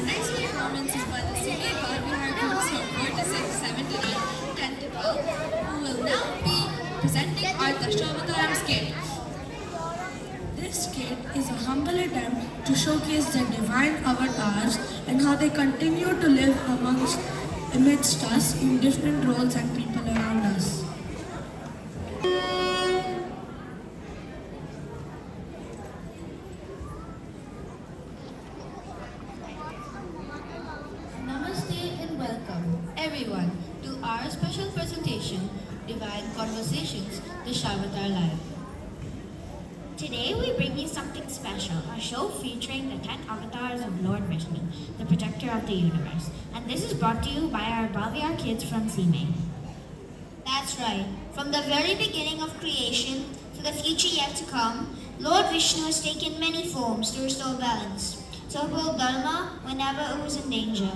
Next performance is by the Simei Balavihar groups from 4 to 6, 7 to 8, 10 to 12, who will now be presenting our Dashavatara skit. This skit is a humble attempt to showcase the divine avatars and how they continue to live amidst us in different roles and people around us. Namaste and welcome, everyone, to our special presentation, Divine Conversations, Dashavatara Live. Today we bring you something special, a show featuring the 10 avatars of Lord Vishnu, the protector of the universe. And this is brought to you by our Balavihar kids from Simei. That's right. From the very beginning of creation to the future yet to come, Lord Vishnu has taken many forms to restore balance, to uphold Dharma whenever it was in danger.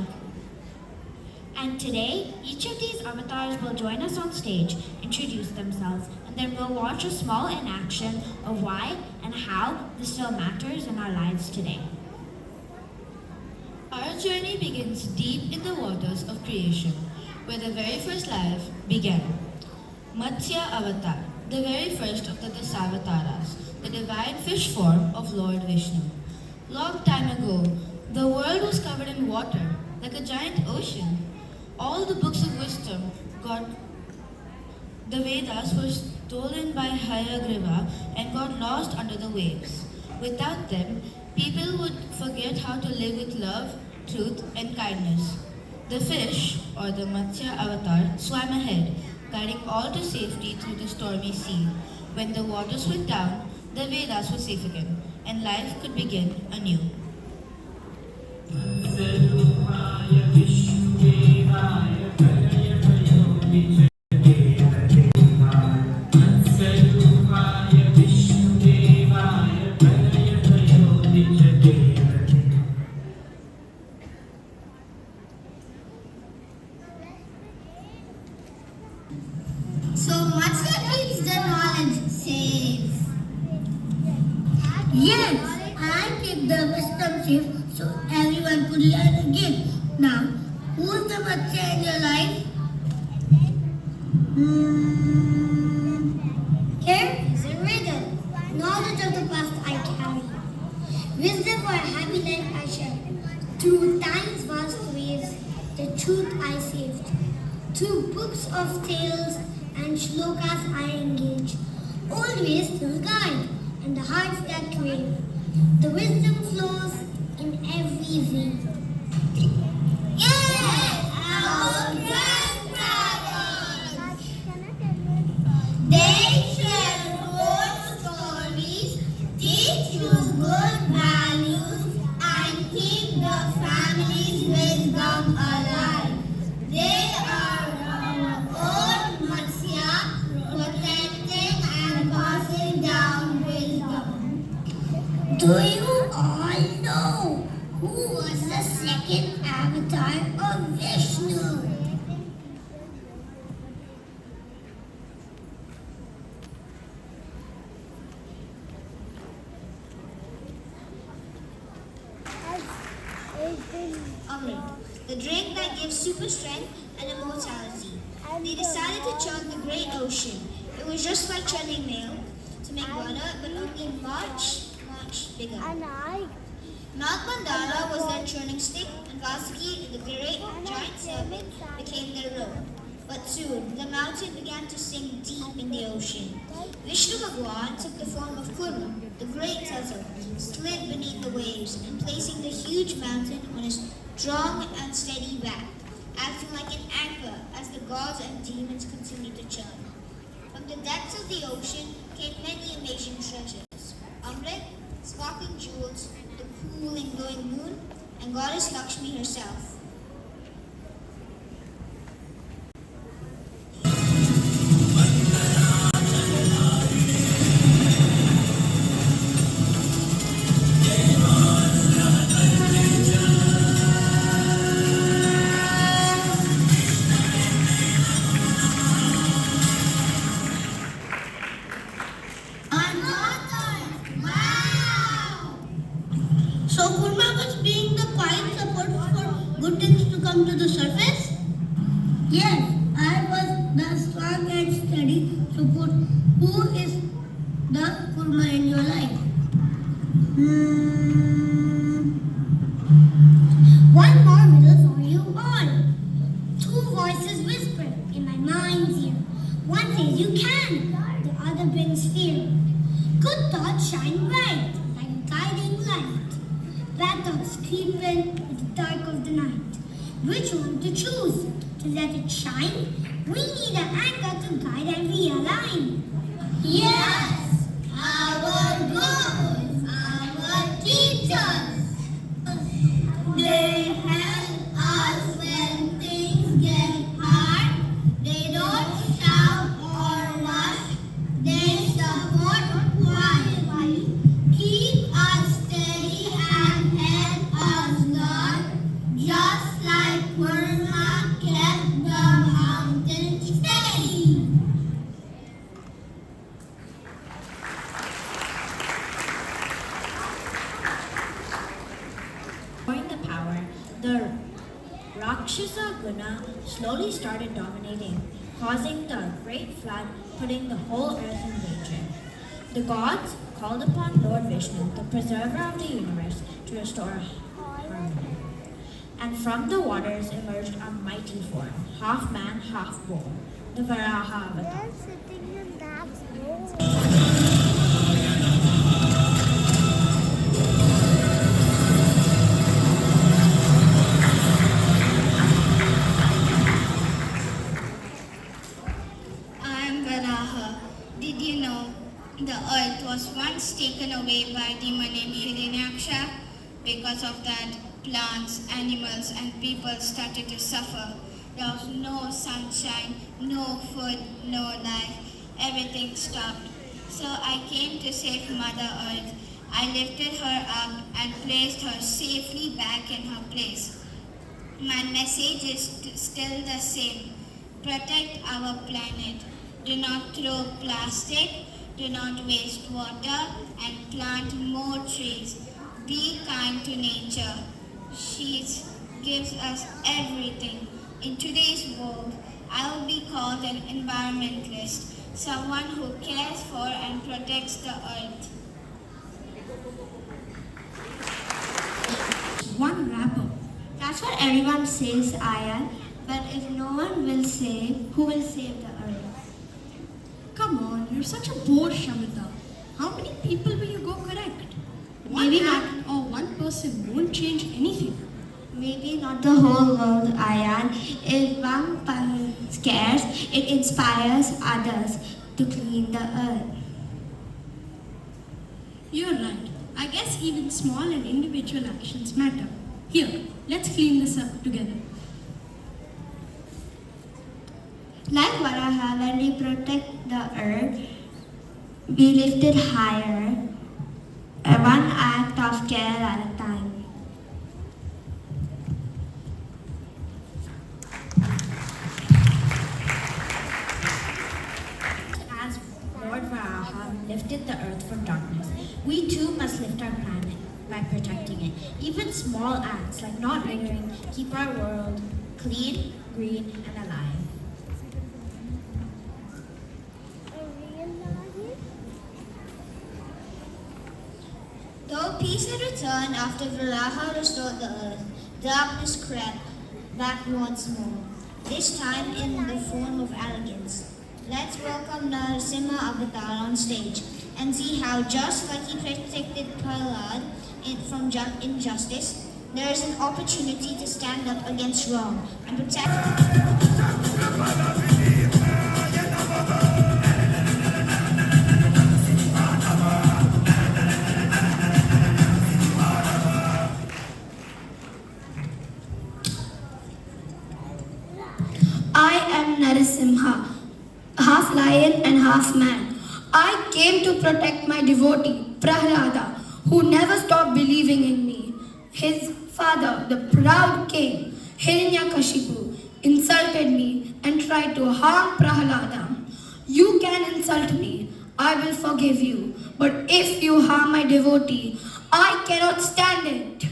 And today, each of these avatars will join us on stage, introduce themselves, and then we'll watch a small inaction of why and how this still matters in our lives today. Our journey begins deep in the waters of creation, where the very first life began. Matsya Avatar, the very first of the Dasavataras, the divine fish form of Lord Vishnu. Long time ago, the world was covered in water, like a giant ocean. All the books of wisdom the Vedas were stolen by Hayagriva and got lost under the waves. Without them, people would forget how to live with love, truth, and kindness. The fish, or the Matsya Avatar, swam ahead, guiding all to safety through the stormy sea. When the waters went down, the Vedas were safe again, and life could begin anew. So Matsya keeps the knowledge safe. Yes, I keep the wisdom safe so everyone could learn again. Now, who's the Matsya in your life? Here is a riddle. Knowledge of the past I carry. Wisdom for a happy life I share. Through time's vast waves, the truth I saved. Through books of tales and shlokas I engage. Always through guide and the hearts that crave. The wisdom flows in every vein. Yes! Our grandparents! They share old stories, teach you good values, and keep the family's wisdom alive. They are our own Matsya, protecting and passing down wisdom. Do you all know who was the second avatar of Vishnu? Amrit, the drink that gives super strength and immortality. They decided to chug the great ocean. It was just like churning milk to make butter, but only much, much bigger. Mount Mandara was their churning stick, and Vasaki, the great giant serpent, became their rope. But soon, the mountain began to sink deep in the ocean. Vishnu Bhagwan took the form of Kurma, the great turtle, slid beneath the waves, and placing the huge mountain on his strong and steady back, acting like an anchor as the gods and demons continued to churn. From the depths of the ocean came many amazing treasures: Amrit, sparkling jewels, the cool and glowing moon, and goddess Lakshmi herself. So Kurma was being the quiet support come to the surface? Yes, I was the strong and steady support. Who is the Kurma in your life? One more riddle for you all. Two voices whisper in my mind's ear. One says you can, the other brings fear. Good thoughts shine bright like a guiding light. Bad thoughts creep in the dark of the night. Which one to choose? To let it shine? We need an anchor to guide and realign. Yes, our goals, our teachers. They help us when things get hard. They don't shout or rush. They support quietly. Keep us steady and help us learn. Just like Burma kept the mountain steady. During the power, the Rakshasa Guna slowly started dominating, causing the great flood, putting the whole earth in danger. The gods called upon Lord Vishnu, the preserver of the universe, to restore harmony. And from the waters emerged a mighty form, half man, half bull, the Varaha Avatar. I am Varaha. Did you know the earth was once taken away by demon named Hiranyaksha? Because of that, plants, animals, and people started to suffer. There was no sunshine, no food, no life. Everything stopped. So I came to save Mother Earth. I lifted her up and placed her safely back in her place. My message is still the same. Protect our planet. Do not throw plastic. Do not waste water and plant more trees. Be kind to nature. She gives us everything. In today's world, I will be called an environmentalist, someone who cares for and protects the earth. One wrapper. That's what everyone says, Ayan. But if no one will save, who will save the earth? Come on, you're such a bore, Shamita. How many people will you go correct? One Maybe act or one person won't change anything. Maybe not the whole world, Ayan. If one person cares, it inspires others to clean the earth. You're right. I guess even small and individual actions matter. Here, let's clean this up together. Like Varaha, when we protect the earth, we lift it higher, one act of care at a time. As Lord Varaha lifted the earth from darkness, we too must lift our planet by protecting it. Even small acts like not littering keep our world clean, green, and alive. Though peace had returned after Varaha restored the earth, darkness crept back once more, this time in the form of arrogance. Let's welcome Simei Balavihar on stage and see how, just like he protected Prahlad from injustice, there is an opportunity to stand up against wrong and protect. I am Narasimha, half lion and half man. I came to protect my devotee, Prahlada, who never stopped believing in me. His father, the proud king, Hiranyakashipu, insulted me and tried to harm Prahlada. You can insult me, I will forgive you. But if you harm my devotee, I cannot stand it.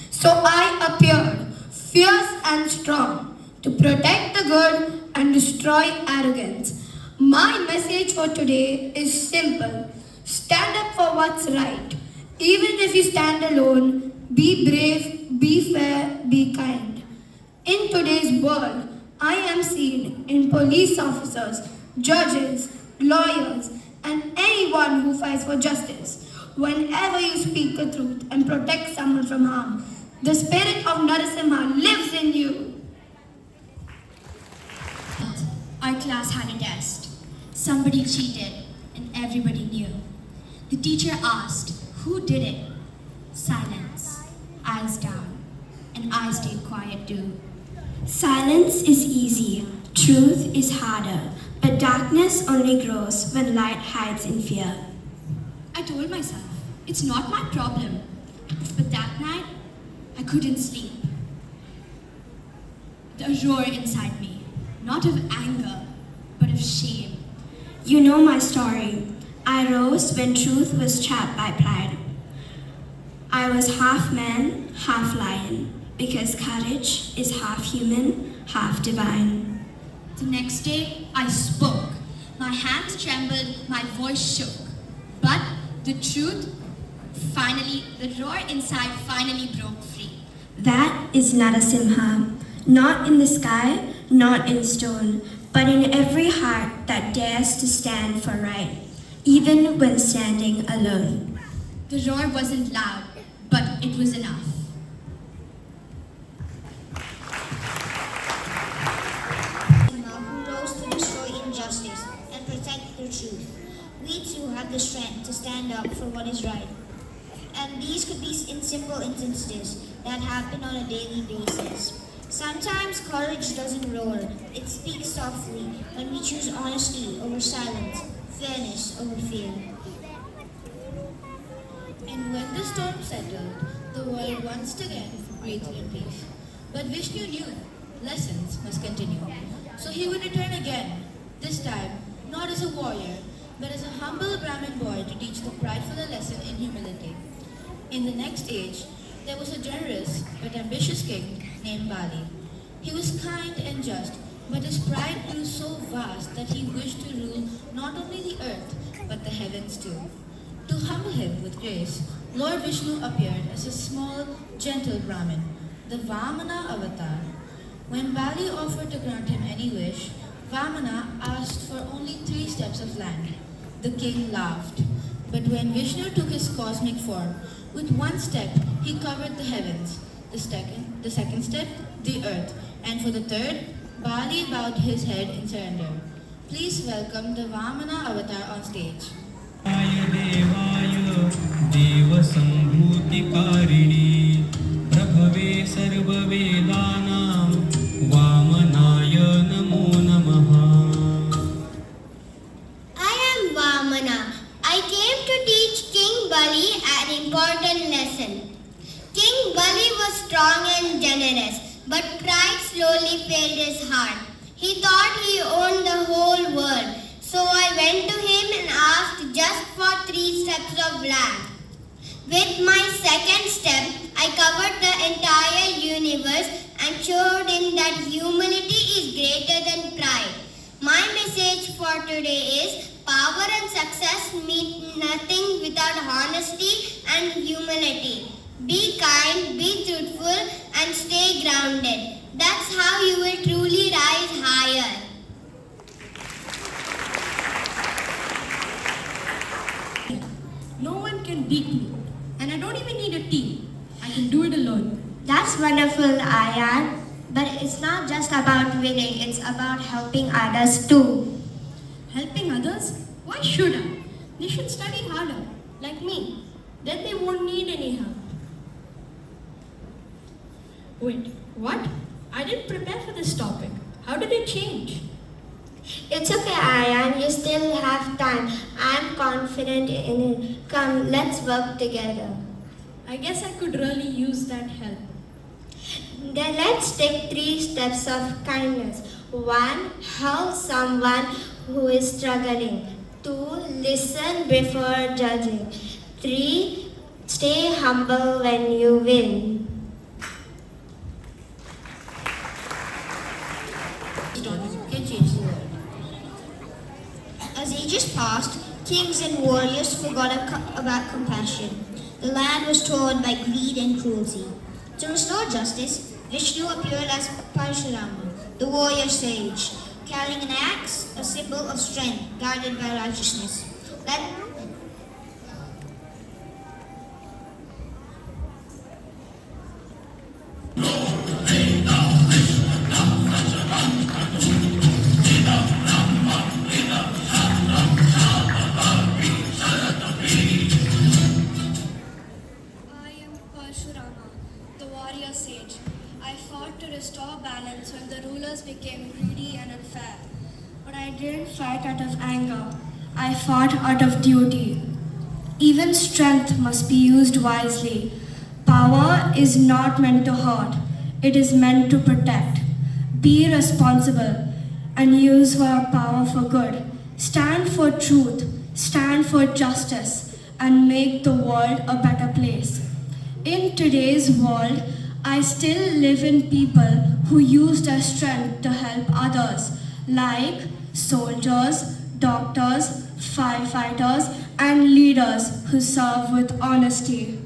So I appeared, fierce and strong, to protect the good and destroy arrogance. My message for today is simple. Stand up for what's right. Even if you stand alone, be brave, be fair, be kind. In today's world, I am seen in police officers, judges, lawyers, and anyone who fights for justice. Whenever you speak the truth and protect someone from harm, the spirit of Narasimha lives in you. Our class had a test. Somebody cheated, and everybody knew. The teacher asked, "Who did it?" Silence, eyes down, and I stayed quiet too. Silence is easy, truth is harder, but darkness only grows when light hides in fear. I told myself, it's not my problem. But that night, I couldn't sleep. The roar inside me, not of anger, but of shame. You know my story. I rose when truth was trapped by pride. I was half man, half lion, because courage is half human, half divine. The next day, I spoke. My hands trembled, my voice shook. But the truth, the roar inside finally broke free. That is Narasimha, not in the sky, not in stone, but in every heart that dares to stand for right, even when standing alone. The roar wasn't loud, but it was enough. Who rose to destroy injustice and protect the truth. We too have the strength to stand up for what is right. And these could be in simple instances that happen on a daily basis. Sometimes courage doesn't roar, it speaks softly when we choose honesty over silence, fairness over fear. And when the storm settled, the world once again breathed in peace. But Vishnu knew lessons must continue. So he would return again, this time not as a warrior, but as a humble Brahmin boy to teach the prideful a lesson in humility. In the next age, there was a generous but ambitious king named Bali. He was kind and just, but his pride grew so vast that he wished to rule not only the earth, but the heavens too. To humble him with grace, Lord Vishnu appeared as a small, gentle Brahmin, the Vamana avatar. When Bali offered to grant him any wish, Vamana asked for only 3 steps of land. The king laughed. But when Vishnu took his cosmic form, with 1 step he covered the heavens, the second step, the earth, and for the third, Bali bowed his head in surrender. Please welcome the Vamana avatar on stage. प्रभवे सर्ववेदानां वामनाय नमो नमः. I am Vamana. I came to teach King Bali an important lesson. King Bali was strong and generous, but pride slowly filled his heart. He thought he owned the whole world. So I went to him and asked just for 3 steps of land. With my second step, I covered the entire universe and showed him that humility is greater than pride. My message for today is power and success mean nothing without honesty and humility. Be kind, be truthful, and stay grounded. That's how you will truly rise higher. No one can beat me, and I don't even need a team. I can do it alone. That's wonderful, Ayan. But it's not just about winning, it's about helping others too. Helping others? Why should I? They should study harder, like me. Then they won't need any help. Wait, what? I didn't prepare for this topic. How did it change? It's okay, Ayan. You still have time. I'm confident in it. Come, let's work together. I guess I could really use that help. Then let's take 3 steps of kindness. 1. Help someone who is struggling. 2. Listen before judging. 3. Stay humble when you win. Kings and warriors forgot about compassion. The land was torn by greed and cruelty. To restore justice, Vishnu appeared as Parashurama, the warrior sage, carrying an axe, a symbol of strength guided by righteousness. I am Parshurama, the warrior sage. I fought to restore balance when the rulers became greedy and unfair. But I didn't fight out of anger. I fought out of duty. Even strength must be used wisely. Power is not meant to hurt, it is meant to protect. Be responsible and use your power for good. Stand for truth, stand for justice, and make the world a better place. In today's world, I still live in people who use their strength to help others, like soldiers, doctors, firefighters, and leaders who serve with honesty.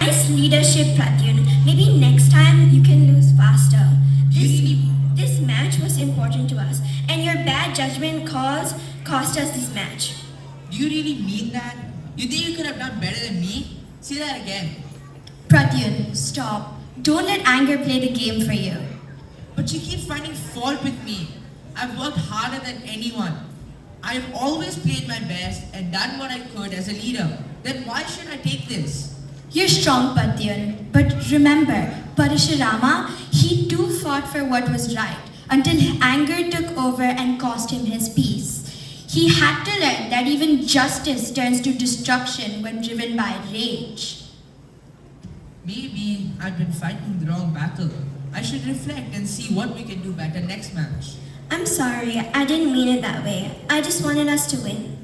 Nice leadership, Pratyun. Maybe next time you can lose faster. This match was important to us, and your bad judgment calls cost us this match. Do you really mean that? You think you could have done better than me? Say that again. Pratyun, stop. Don't let anger play the game for you. But you keep finding fault with me. I've worked harder than anyone. I've always played my best and done what I could as a leader. Then why should I take this? You're strong, Pratyun. But remember, Parashurama, he too fought for what was right until anger took over and cost him his peace. He had to learn that even justice turns to destruction when driven by rage. Maybe I've been fighting the wrong battle. I should reflect and see what we can do better next match. I'm sorry, I didn't mean it that way. I just wanted us to win.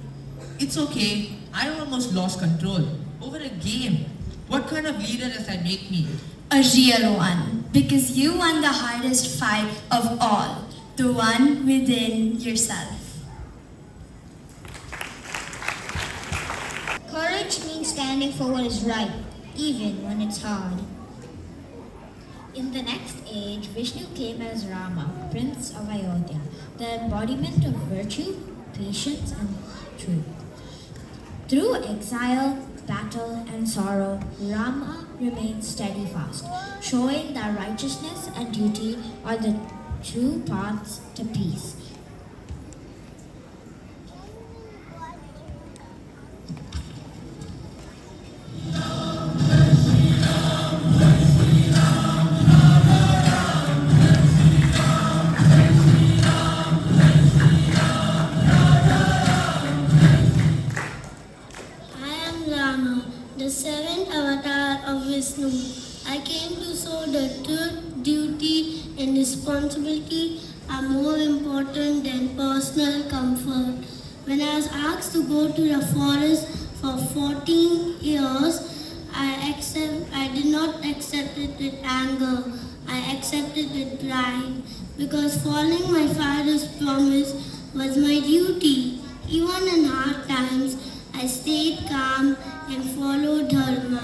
It's okay. I almost lost control over a game. What kind of leader does that make me? A real one, because you won the hardest fight of all, the one within yourself. Courage means standing for what is right, even when it's hard. In the next age, Vishnu came as Rama, Prince of Ayodhya, the embodiment of virtue, patience, and truth. Through exile, battle, and sorrow, Rama remained steadfast, showing that righteousness and duty are the true paths to peace. The seventh avatar of Vishnu. I came to show that truth, duty, and responsibility are more important than personal comfort. When I was asked to go to the forest for 14 years, I did not accept it with anger. I accepted it with pride, because following my father's promise was my duty. Even in hard times, I stayed calm and followed dharma.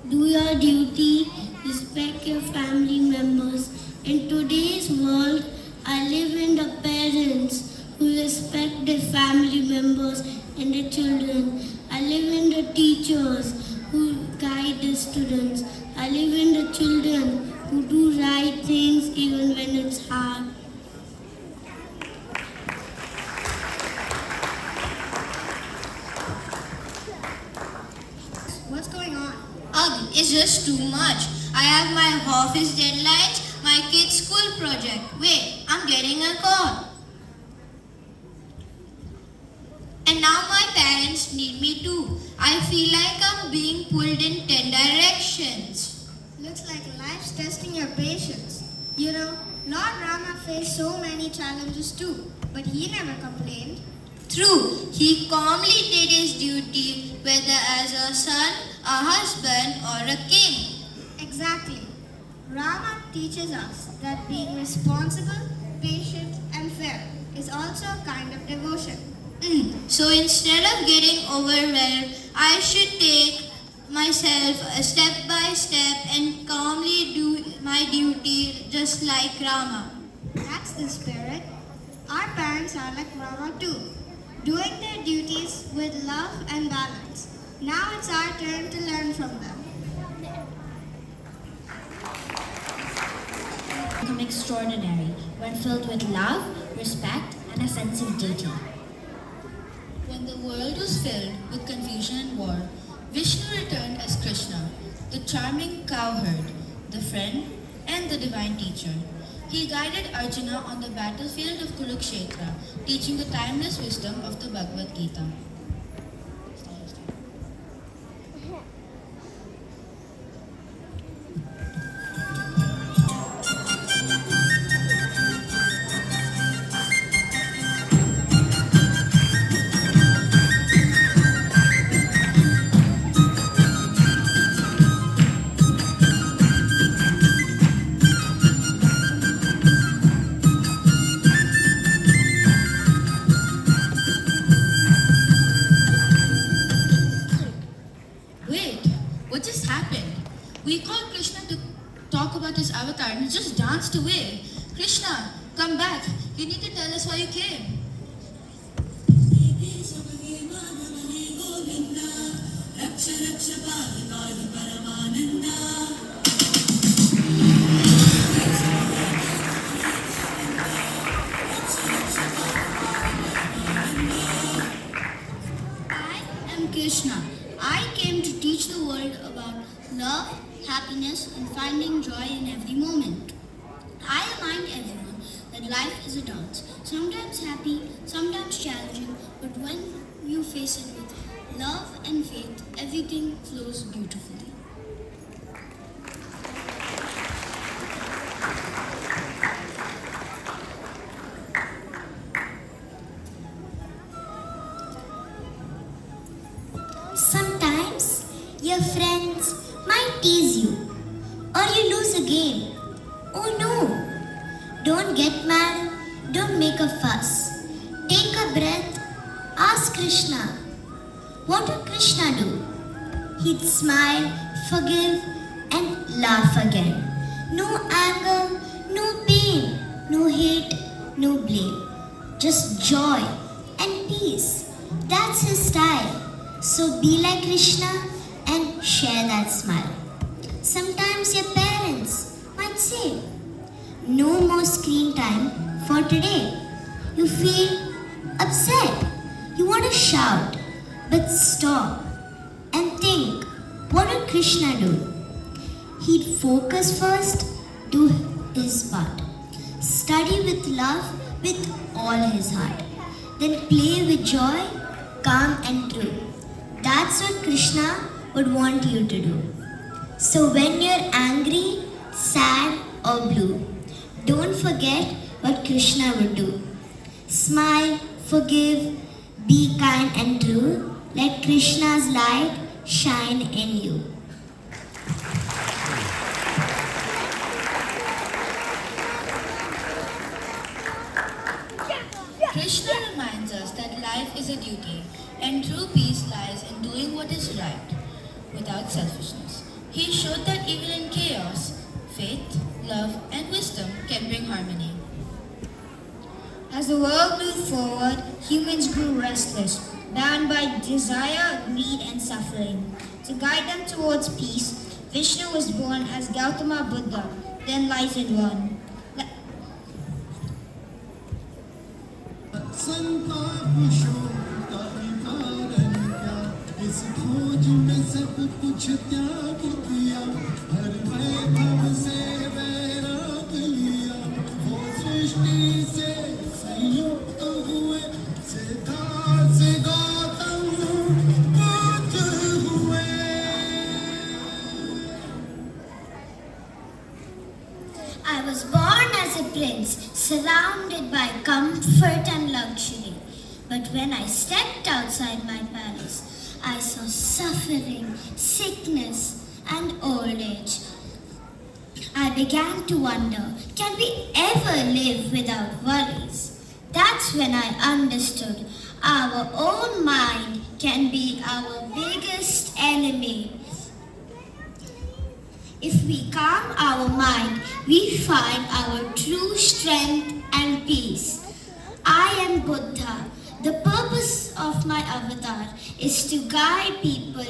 Do your duty, respect your family members. In today's world, I live in the parents who respect their family members and their children. I live in the teachers who guide the students. I live in the children who do right things even when it's hard. What's going on? Ugh, it's just too much. I have my office deadlines, my kid's school project. Wait, I'm getting a call. And now my parents need me too. I feel like I'm being pulled in 10 directions. Looks like life's testing your patience. You know, Lord Rama faced so many challenges too, but he never complained. True, he calmly did his duty, whether as a son, a husband, or a king. Exactly. Rama teaches us that being responsible, patient, and fair is also a kind of devotion. So instead of getting overwhelmed, I should take myself a step by step and calmly do my duty just like Rama. That's the spirit. Our parents are like Rama too, doing their duties with love and balance. Now it's our turn to learn from them. Become extraordinary when filled with love, respect, and a sense of duty. When the world was filled with confusion and war, Vishnu returned as Krishna, the charming cowherd, the friend, and the divine teacher. He guided Arjuna on the battlefield of Kurukshetra, teaching the timeless wisdom of the Bhagavad Gita. Wait, what just happened? We called Krishna to talk about his avatar and he just danced away. Krishna, come back. You need to tell us why you came. I am Krishna. I came to teach the world about love, happiness, and finding joy in every moment. I remind everyone that life is a dance, sometimes happy, sometimes challenging, but when you face it with love and faith, everything flows beautifully. Sometimes your friends might tease you or you lose a game. Oh no! Don't get mad, don't make a fuss. Take a breath, ask Krishna. What would Krishna do? He'd smile, forgive, and laugh again. No anger, no pain, no hate, no blame. Just joy and peace. That's his style. So be like Krishna and share that smile. Sometimes your parents might say, no more screen time for today. You feel upset. You want to shout, but stop and think, what would Krishna do? He'd focus first, do his part. Study with love with all his heart. Then play with joy, calm and true. That's what Krishna would want you to do. So when you're angry, sad or blue, don't forget what Krishna would do. Smile, forgive, be kind and true. Let Krishna's light shine in you. Krishna reminds us that life is a duty and true peace lies in doing what is right without selfishness. He showed that even in chaos, faith, love, and wisdom can bring harmony. As the world moved forward, humans grew restless, bound by desire, greed, and suffering. To guide them towards peace, Vishnu was born as Gautama Buddha, the enlightened one. इस खोज में सब कुछ त्याग किया हर वैभव से वैराग लिया वो सृष्टि से संयुक्त हुए सिद्धार्थ से गौतम बुद्ध हुए I was born as a prince, surrounded by comfort and luxury. But when I stepped outside my palace, I saw suffering, sickness, and old age. I began to wonder, can we ever live without worries? That's when I understood our own mind can be our biggest enemy. If we calm our mind, we find our true strength and peace. I am Buddha. The purpose of my avatar is to guide people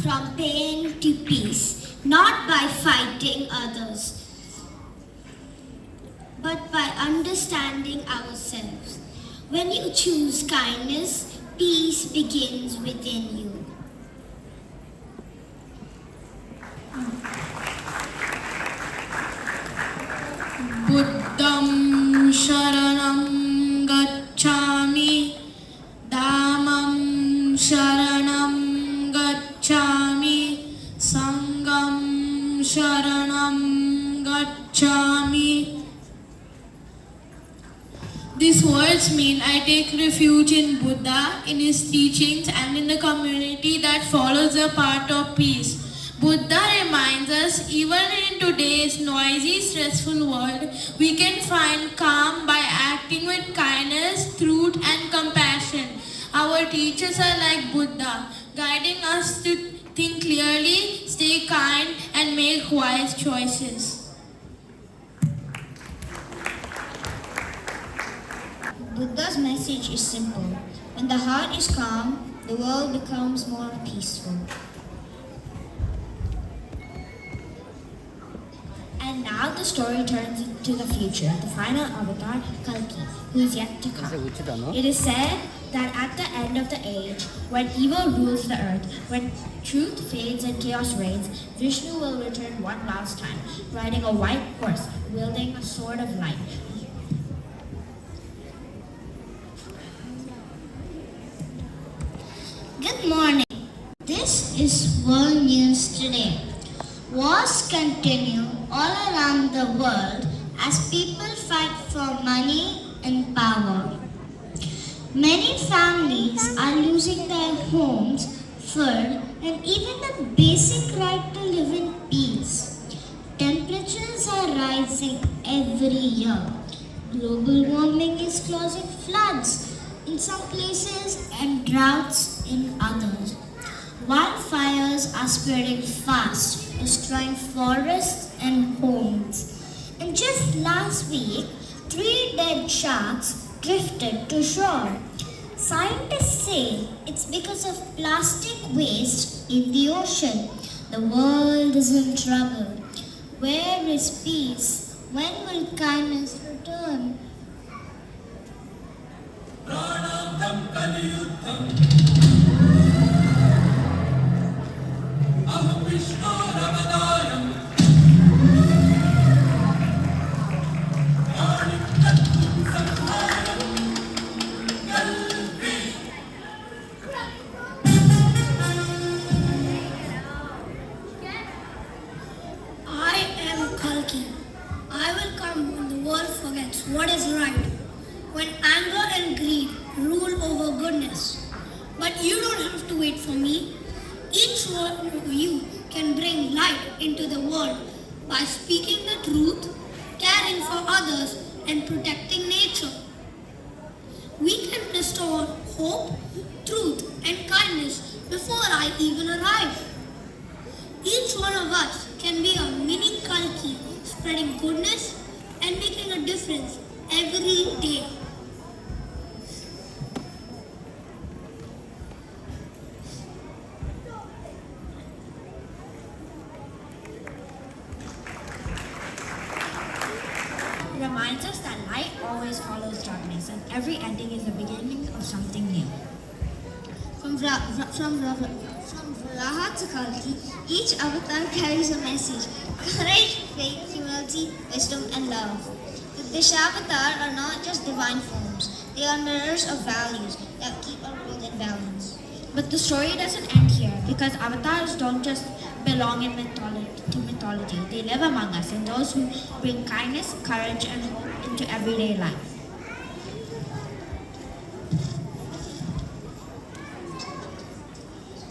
from pain to peace, not by fighting others, but by understanding ourselves. When you choose kindness, peace begins within you. Buddham Sharanam Gacchami, Dhammam Sharanam Gacchami, Sangham Sharanam Gacchami. These words mean I take refuge in Buddha, in his teachings, and in the community that follows the path of peace. Buddha reminds us, even in today's noisy, stressful world, we can find calm by acting with kindness, truth, and compassion. Our teachers are like Buddha, guiding us to think clearly, stay kind, and make wise choices. Buddha's message is simple. When the heart is calm, the world becomes more peaceful. And now the story turns to the future, the final avatar, Kalki, who is yet to come. It is said that at the end of the age, when evil rules the earth, when truth fades and chaos reigns, Vishnu will return one last time, riding a white horse, wielding a sword of light. Good morning. This is World News Today. Wars continue all around the world as people fight for money and power. Many families are losing their homes, food, and even the basic right to live in peace. Temperatures are rising every year. Global warming is causing floods in some places and droughts in others. Wildfires are spreading fast, destroying forests and homes. And just last week, 3 dead sharks drifted to shore. Scientists say it's because of plastic waste in the ocean. The world is in trouble. Where is peace? When will kindness return? I am Kalki. I will come when the world forgets what is right, when anger and greed rule over goodness. But you don't have to wait for me. Each one of you can bring light into the world by speaking the truth, caring for others, and protecting nature. We can restore hope, truth, and kindness before I even arrive. Each one of us can be a mini Kalki, spreading goodness and making a difference every day. Reminds us that light always follows darkness and every ending is the beginning of something new. From Vraha to Kalki, each avatar carries a message: courage, faith, humility, wisdom, and love. The Dashavatara are not just divine forms, they are mirrors of values that keep our world in balance. But the story doesn't end here because avatars don't just belong in mythology. They live among us and those who bring kindness, courage, and hope into everyday life.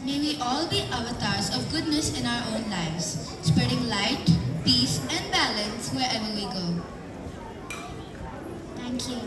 May we all be avatars of goodness in our own lives, spreading light, peace, and balance wherever we go. Thank you.